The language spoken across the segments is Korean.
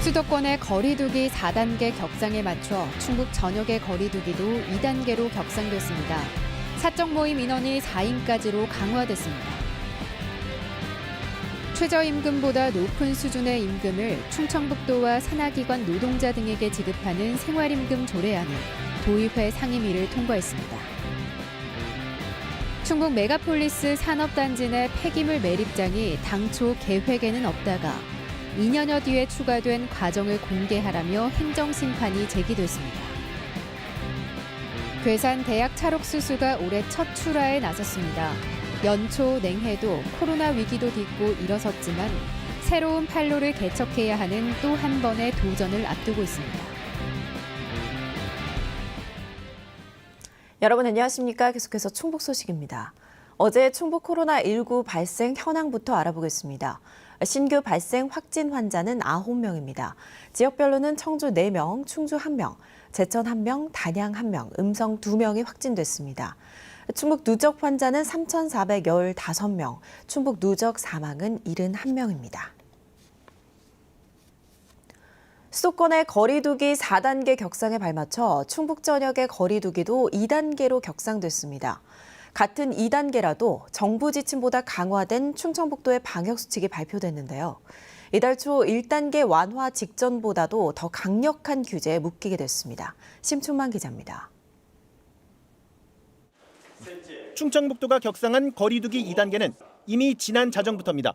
수도권의 거리두기 4단계 격상에 맞춰 충북 전역의 거리두기도 2단계로 격상됐습니다. 사적 모임 인원이 4인까지로 강화됐습니다. 최저임금보다 높은 수준의 임금을 충청북도와 산하기관 노동자 등에게 지급하는 생활임금 조례안을 도의회 상임위를 통과했습니다. 충북 메가폴리스 산업단지 내 폐기물 매립장이 당초 계획에는 없다가 2년여 뒤에 추가된 과정을 공개하라며 행정심판이 제기됐습니다. 괴산 대학 찰옥수수가 올해 첫 출하에 나섰습니다. 연초 냉해도 코로나 위기도 딛고 일어섰지만 새로운 판로를 개척해야 하는 또 한 번의 도전을 앞두고 있습니다. 여러분 안녕하십니까? 계속해서 충북 소식입니다. 어제 충북 코로나19 발생 현황부터 알아보겠습니다. 신규 발생 확진 환자는 9명입니다. 지역별로는 청주 4명, 충주 1명, 제천 1명, 단양 1명, 음성 2명이 확진됐습니다. 충북 누적 환자는 3,415명, 충북 누적 사망은 71명입니다. 수도권의 거리두기 4단계 격상에 발맞춰 충북 전역의 거리두기도 2단계로 격상됐습니다. 같은 2단계라도 정부 지침보다 강화된 충청북도의 방역수칙이 발표됐는데요. 이달 초 1단계 완화 직전보다도 더 강력한 규제에 묶이게 됐습니다. 심춘만 기자입니다. 충청북도가 격상한 거리두기 2단계는 이미 지난 자정부터입니다.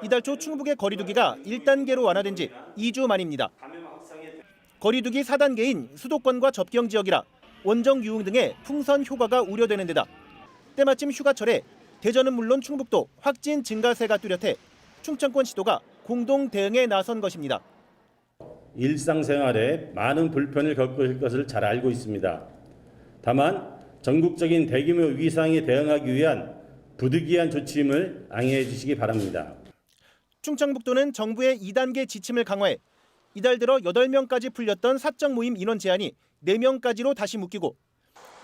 이달 초 충북의 거리두기가 1단계로 완화된 지 2주 만입니다. 거리두기 4단계인 수도권과 접경 지역이라 원정 유흥 등의 풍선 효과가 우려되는 데다 때마침 휴가철에 대전은 물론 충북도 확진 증가세가 뚜렷해 충청권 시도가 공동 대응에 나선 것입니다. 일상생활에 많은 불편을 겪을 것을 잘 알고 있습니다. 다만 전국적인 대규모 위기 상황에 대응하기 위한 부득이한 조치임을 양해해 주시기 바랍니다. 충청북도는 정부의 2단계 지침을 강화해 이달 들어 8명까지 풀렸던 사적 모임 인원 제한이 4명까지로 다시 묶이고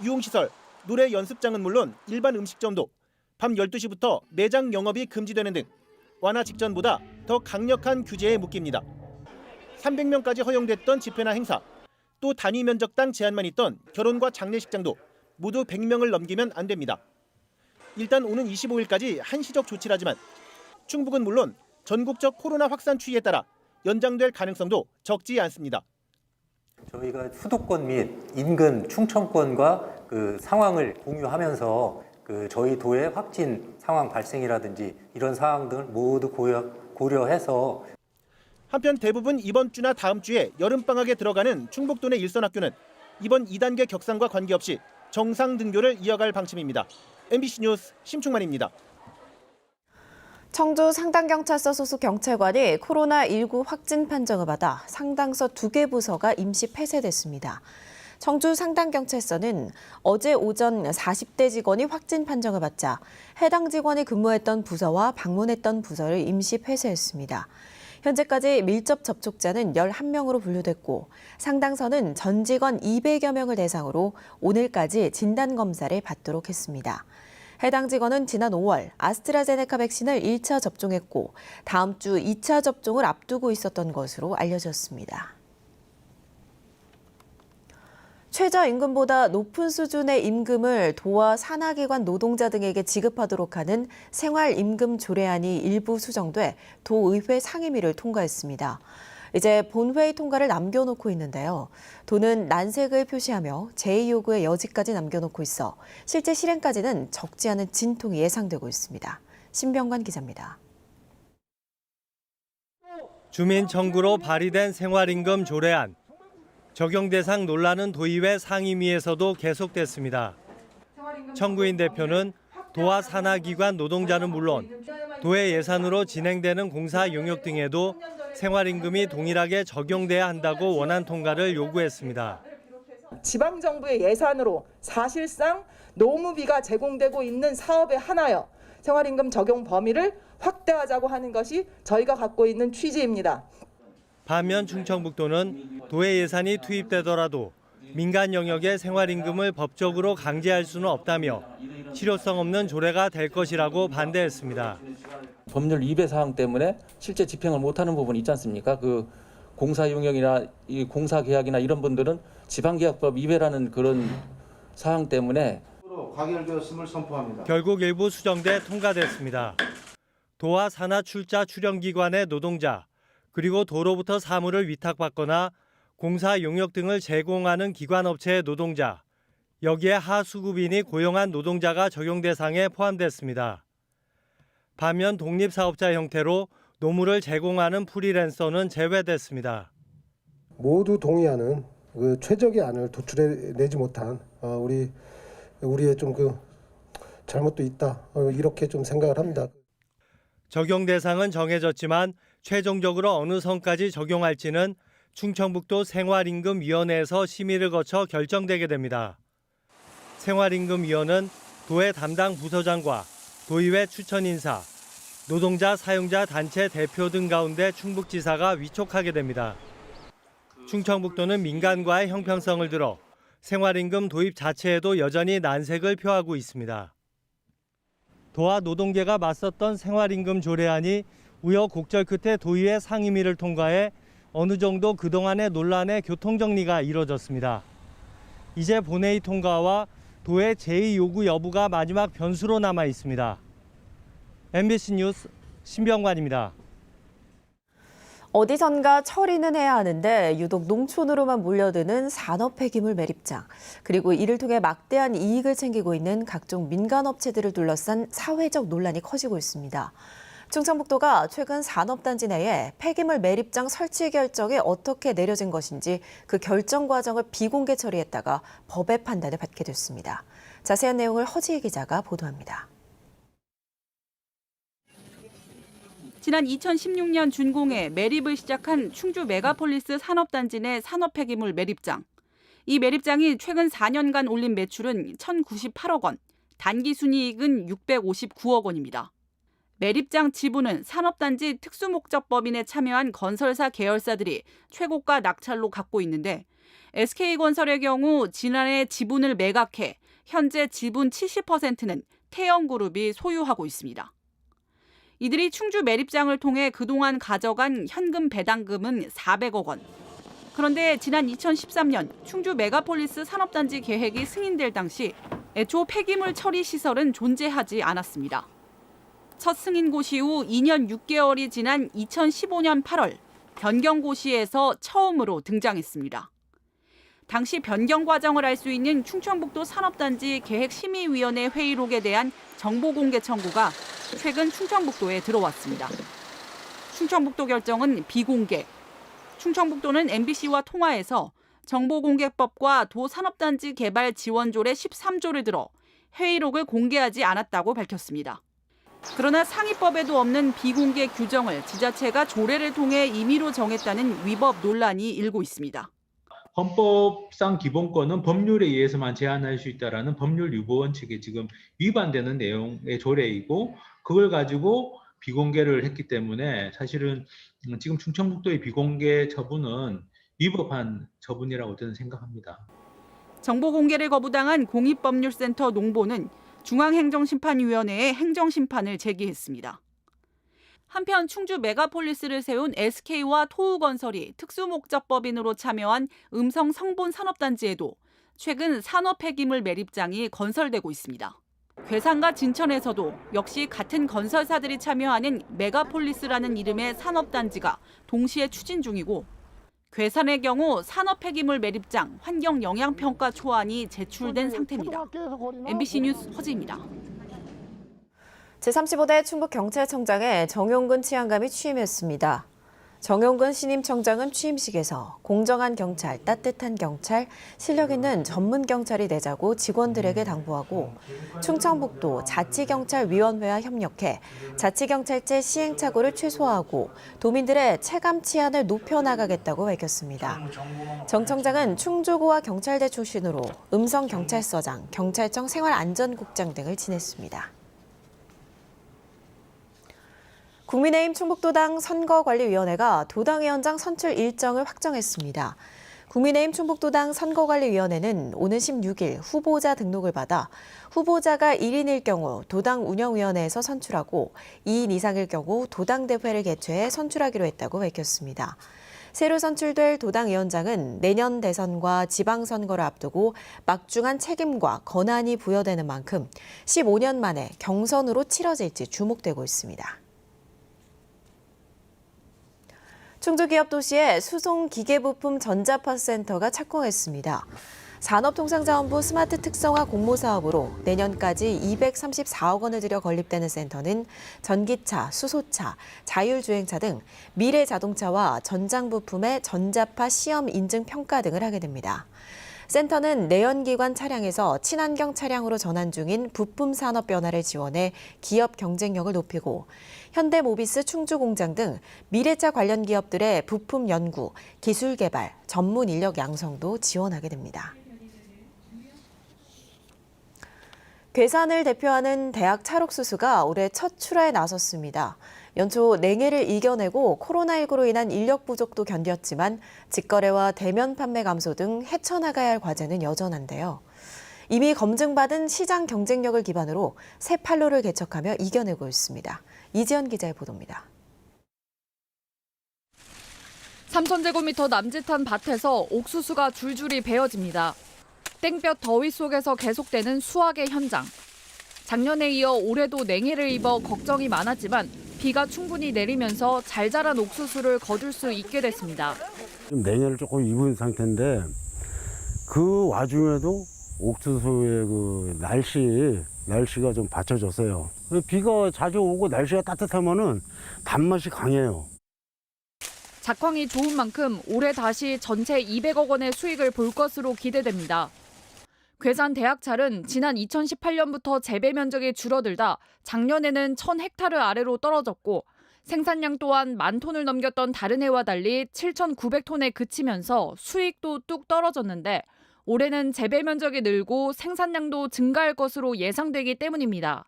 유흥시설, 노래 연습장은 물론 일반 음식점도 밤 12시부터 매장 영업이 금지되는 등 완화 직전보다 더 강력한 규제에 묶입니다. 300명까지 허용됐던 집회나 행사, 또 단위 면적당 제한만 있던 결혼과 장례식장도 모두 100명을 넘기면 안 됩니다. 일단 오는 25일까지 한시적 조치라지만 충북은 물론 전국적 코로나 확산 추이에 따라 연장될 가능성도 적지 않습니다. 저희가 수도권 및 인근 충청권과 상황을 공유하면서 저희 도의 확진 상황 발생이라든지 이런 사항 등을 모두 고려해서 한편 대부분 이번 주나 다음 주에 여름방학에 들어가는 충북도 내 일선학교는 이번 2단계 격상과 관계없이 정상 등교를 이어갈 방침입니다. MBC 뉴스 심충만입니다. 청주 상당경찰서 소속 경찰관이 코로나19 확진 판정을 받아 상당서 2개 부서가 임시 폐쇄됐습니다. 청주 상당경찰서는 어제 오전 40대 직원이 확진 판정을 받자 해당 직원이 근무했던 부서와 방문했던 부서를 임시 폐쇄했습니다. 현재까지 밀접 접촉자는 11명으로 분류됐고 상당서는 전 직원 200여 명을 대상으로 오늘까지 진단검사를 받도록 했습니다. 해당 직원은 지난 5월 아스트라제네카 백신을 1차 접종했고 다음 주 2차 접종을 앞두고 있었던 것으로 알려졌습니다. 최저임금보다 높은 수준의 임금을 도와 산하기관 노동자 등에게 지급하도록 하는 생활임금 조례안이 일부 수정돼 도의회 상임위를 통과했습니다. 이제 본회의 통과를 남겨놓고 있는데요. 도는 난색을 표시하며 제의 요구의 여지까지 남겨놓고 있어 실제 실행까지는 적지 않은 진통이 예상되고 있습니다. 신병관 기자입니다. 주민 청구로 발의된 생활임금 조례안. 적용 대상 논란은 도의회 상임위에서도 계속됐습니다. 청구인 대표는 도와 산하기관 노동자는 물론 도의 예산으로 진행되는 공사 용역 등에도 생활임금이 동일하게 적용돼야 한다고 원안 통과를 요구했습니다. 지방정부의 예산으로 사실상 노무비가 제공되고 있는 사업에 한하여 생활임금 적용 범위를 확대하자고 하는 것이 저희가 갖고 있는 취지입니다. 반면 충청북도는 도의 예산이 투입되더라도 민간 영역의 생활임금을 법적으로 강제할 수는 없다며 실효성 없는 조례가 될 것이라고 반대했습니다. 법률 위배 사항 때문에 실제 집행을 못하는 부분이 있지 않습니까? 공사 용역이나 이 공사 계약이나 이런 분들은 지방계약법 위배라는 그런 사항 때문에 가결되었음을 선포합니다. 결국 일부 수정돼 통과됐습니다. 도와 산하 출자 출연기관의 노동자, 그리고 도로부터 사무를 위탁받거나 공사 용역 등을 제공하는 기관업체의 노동자, 여기에 하수급인이 고용한 노동자가 적용 대상에 포함됐습니다. 반면 독립사업자 형태로 노무를 제공하는 프리랜서는 제외됐습니다. 모두 동의하는 그 최적의 안을 도출해내지 못한 우리의 좀 그 잘못도 있다 이렇게 좀 생각을 합니다. 적용 대상은 정해졌지만 최종적으로 어느 선까지 적용할지는 충청북도 생활임금위원회에서 심의를 거쳐 결정되게 됩니다. 생활임금위원회는 도의 담당 부서장과 도의회 추천인사, 노동자 사용자 단체 대표 등 가운데 충북지사가 위촉하게 됩니다. 충청북도는 민간과의 형평성을 들어 생활임금 도입 자체에도 여전히 난색을 표하고 있습니다. 도와 노동계가 맞섰던 생활임금 조례안이 우여곡절 끝에 도의회 상임위를 통과해 어느 정도 그동안의 논란의 교통정리가 이뤄졌습니다. 이제 본회의 통과와 도의 제의 요구 여부가 마지막 변수로 남아 있습니다. MBC 뉴스 신병관입니다. 어디선가 처리는 해야 하는데 유독 농촌으로만 몰려드는 산업 폐기물 매립장, 그리고 이를 통해 막대한 이익을 챙기고 있는 각종 민간업체들을 둘러싼 사회적 논란이 커지고 있습니다. 충청북도가 최근 산업단지 내에 폐기물 매립장 설치 결정이 어떻게 내려진 것인지 그 결정 과정을 비공개 처리했다가 법의 판단을 받게 됐습니다. 자세한 내용을 허지혜 기자가 보도합니다. 지난 2016년 준공에 매립을 시작한 충주 메가폴리스 산업단지 내 산업폐기물 매립장. 이 매립장이 최근 4년간 올린 매출은 1,098억 원, 단기 순이익은 659억 원입니다. 매립장 지분은 산업단지 특수목적법인에 참여한 건설사 계열사들이 최고가 낙찰로 갖고 있는데 SK건설의 경우 지난해 지분을 매각해 현재 지분 70%는 태영그룹이 소유하고 있습니다. 이들이 충주 매립장을 통해 그동안 가져간 현금 배당금은 400억 원. 그런데 지난 2013년 충주 메가폴리스 산업단지 계획이 승인될 당시 애초 폐기물 처리 시설은 존재하지 않았습니다. 첫 승인 고시 후 2년 6개월이 지난 2015년 8월 변경고시에서 처음으로 등장했습니다. 당시 변경 과정을 알 수 있는 충청북도 산업단지 계획심의위원회 회의록에 대한 정보 공개 청구가 최근 충청북도에 들어왔습니다. 충청북도 결정은 비공개. 충청북도는 MBC와 통화해서 정보공개법과 도산업단지 개발 지원조례 13조를 들어 회의록을 공개하지 않았다고 밝혔습니다. 그러나 상위법에도 없는 비공개 규정을 지자체가 조례를 통해 임의로 정했다는 위법 논란이 일고 있습니다. 헌법상 기본권은 법률에 의해서만 제한할 수 있다라는 법률 유보 원칙에 지금 위반되는 내용의 조례이고 그걸 가지고 비공개를 했기 때문에 사실은 지금 충청북도의 비공개 처분은 위법한 처분이라고 저는 생각합니다. 정보 공개를 거부당한 공익법률센터 농보는 중앙행정심판위원회에 행정심판을 제기했습니다. 한편 충주 메가폴리스를 세운 SK와 토우건설이 특수목적법인으로 참여한 음성 성본 산업단지에도 최근 산업폐기물 매립장이 건설되고 있습니다. 괴산과 진천에서도 역시 같은 건설사들이 참여하는 메가폴리스라는 이름의 산업단지가 동시에 추진 중이고 괴산의 경우 산업폐기물 매립장 환경영향평가 초안이 제출된 상태입니다. MBC 뉴스 허지입니다. 제35대 충북경찰청장에 정용근 치안감이 취임했습니다. 정용근 신임 청장은 취임식에서 공정한 경찰, 따뜻한 경찰, 실력 있는 전문 경찰이 되자고 직원들에게 당부하고 충청북도 자치경찰위원회와 협력해 자치경찰제 시행착오를 최소화하고 도민들의 체감 치안을 높여나가겠다고 밝혔습니다. 정 청장은 충주고와 경찰대 출신으로 음성경찰서장, 경찰청 생활안전국장 등을 지냈습니다. 국민의힘 충북도당 선거관리위원회가 도당위원장 선출 일정을 확정했습니다. 국민의힘 충북도당 선거관리위원회는 오는 16일 후보자 등록을 받아 후보자가 1인일 경우 도당 운영위원회에서 선출하고 2인 이상일 경우 도당대회를 개최해 선출하기로 했다고 밝혔습니다. 새로 선출될 도당위원장은 내년 대선과 지방선거를 앞두고 막중한 책임과 권한이 부여되는 만큼 15년 만에 경선으로 치러질지 주목되고 있습니다. 충주기업도시에 수송기계부품 전자파센터가 착공했습니다. 산업통상자원부 스마트 특성화 공모사업으로 내년까지 234억 원을 들여 건립되는 센터는 전기차, 수소차, 자율주행차 등 미래 자동차와 전장부품의 전자파 시험 인증 평가 등을 하게 됩니다. 센터는 내연기관 차량에서 친환경 차량으로 전환 중인 부품 산업 변화를 지원해 기업 경쟁력을 높이고 현대모비스 충주공장 등 미래차 관련 기업들의 부품 연구, 기술 개발, 전문 인력 양성도 지원하게 됩니다. 괴산을 대표하는 대학 찰옥수수가 올해 첫 출하에 나섰습니다. 연초 냉해를 이겨내고 코로나19로 인한 인력 부족도 견뎠지만 직거래와 대면 판매 감소 등 헤쳐나가야 할 과제는 여전한데요. 이미 검증받은 시장 경쟁력을 기반으로 새 판로를 개척하며 이겨내고 있습니다. 이지연 기자의 보도입니다. 3,000제곱미터 남짓한 밭에서 옥수수가 줄줄이 베어집니다. 땡볕 더위 속에서 계속되는 수확의 현장. 작년에 이어 올해도 냉해를 입어 걱정이 많았지만 비가 충분히 내리면서 잘 자란 옥수수를 거둘 수 있게 됐습니다. 좀 냉해를 조금 입은 상태인데 그 와중에도 옥수수의 그 날씨가 좀 받쳐줬어요. 비가 자주 오고 날씨가 따뜻하면은 단맛이 강해요. 작황이 좋은 만큼 올해 다시 전체 200억 원의 수익을 볼 것으로 기대됩니다. 괴산 대학찰은 지난 2018년부터 재배 면적이 줄어들다 작년에는 1,000헥타르 아래로 떨어졌고 생산량 또한 10,000톤을 넘겼던 다른 해와 달리 7,900톤에 그치면서 수익도 뚝 떨어졌는데 올해는 재배 면적이 늘고 생산량도 증가할 것으로 예상되기 때문입니다.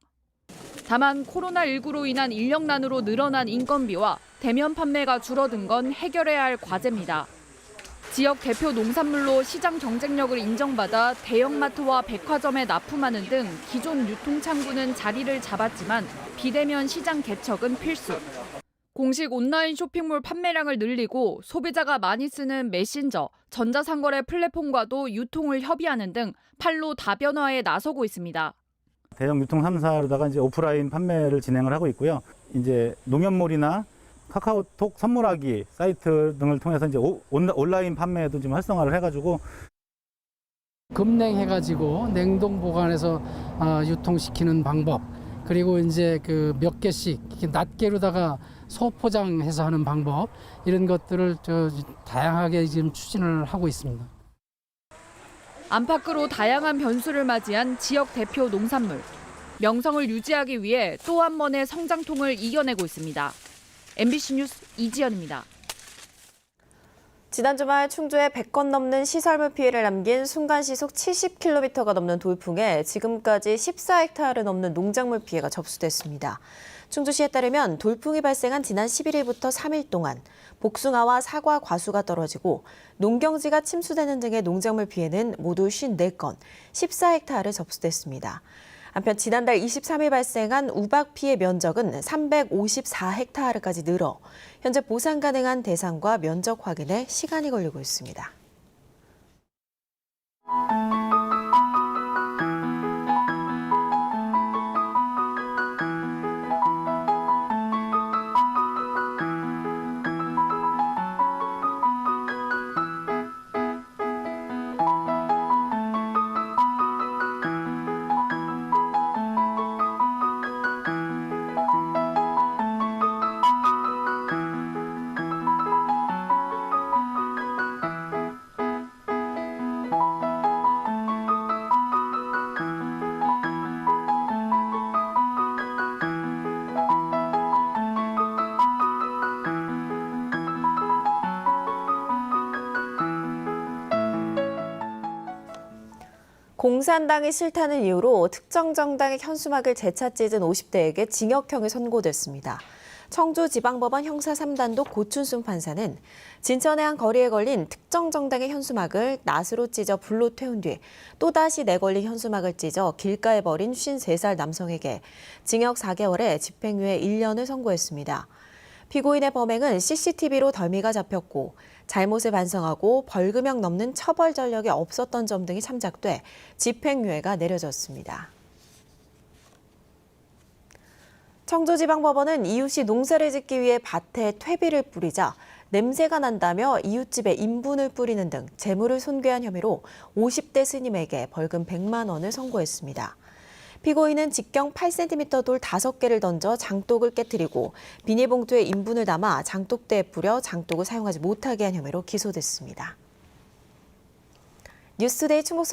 다만 코로나19로 인한 인력난으로 늘어난 인건비와 대면 판매가 줄어든 건 해결해야 할 과제입니다. 지역 대표 농산물로 시장 경쟁력을 인정받아 대형마트와 백화점에 납품하는 등 기존 유통창구는 자리를 잡았지만 비대면 시장 개척은 필수. 공식 온라인 쇼핑몰 판매량을 늘리고 소비자가 많이 쓰는 메신저, 전자상거래 플랫폼과도 유통을 협의하는 등 판로 다변화에 나서고 있습니다. 대형 유통 3사로다가 이제 오프라인 판매를 진행을 하고 있고요. 이제 농협몰이나 카카오톡 선물하기 사이트 등을 통해서 이제 온라인 판매도 좀 활성화를 해가지고 급냉해가지고 냉동 보관해서 유통시키는 방법, 그리고 이제 그 몇 개씩 낱개로다가 소포장해서 하는 방법, 이런 것들을 다양하게 지금 추진을 하고 있습니다. 안팎으로 다양한 변수를 맞이한 지역 대표 농산물. 명성을 유지하기 위해 또 한 번의 성장통을 이겨내고 있습니다. MBC 뉴스 이지연입니다. 지난 주말 충주에 100건 넘는 시설물 피해를 남긴 순간시속 70km가 넘는 돌풍에 지금까지 14헥타르 넘는 농작물 피해가 접수됐습니다. 충주시에 따르면 돌풍이 발생한 지난 11일부터 3일 동안 복숭아와 사과 과수가 떨어지고 농경지가 침수되는 등의 농작물 피해는 모두 54건, 14헥타르 접수됐습니다. 한편 지난달 23일 발생한 우박 피해 면적은 354헥타르까지 늘어 현재 보상 가능한 대상과 면적 확인에 시간이 걸리고 있습니다. 공산당이 싫다는 이유로 특정 정당의 현수막을 재차 찢은 50대에게 징역형이 선고됐습니다. 청주지방법원 형사 3단독 고춘순 판사는 진천의 한 거리에 걸린 특정 정당의 현수막을 낫으로 찢어 불로 태운 뒤 또다시 내걸린 현수막을 찢어 길가에 버린 53살 남성에게 징역 4개월에 집행유예 1년을 선고했습니다. 피고인의 범행은 CCTV로 덜미가 잡혔고 잘못을 반성하고 벌금형 넘는 처벌 전력이 없었던 점 등이 참작돼 집행유예가 내려졌습니다. 청주지방법원은 이웃이 농사를 짓기 위해 밭에 퇴비를 뿌리자 냄새가 난다며 이웃집에 인분을 뿌리는 등 재물을 손괴한 혐의로 50대 스님에게 벌금 100만 원을 선고했습니다. 피고인은 직경 8cm 돌 5개를 던져 장독을 깨뜨리고 비닐봉투에 인분을 담아 장독대에 뿌려 장독을 사용하지 못하게 한 혐의로 기소됐습니다. 뉴스데이 충북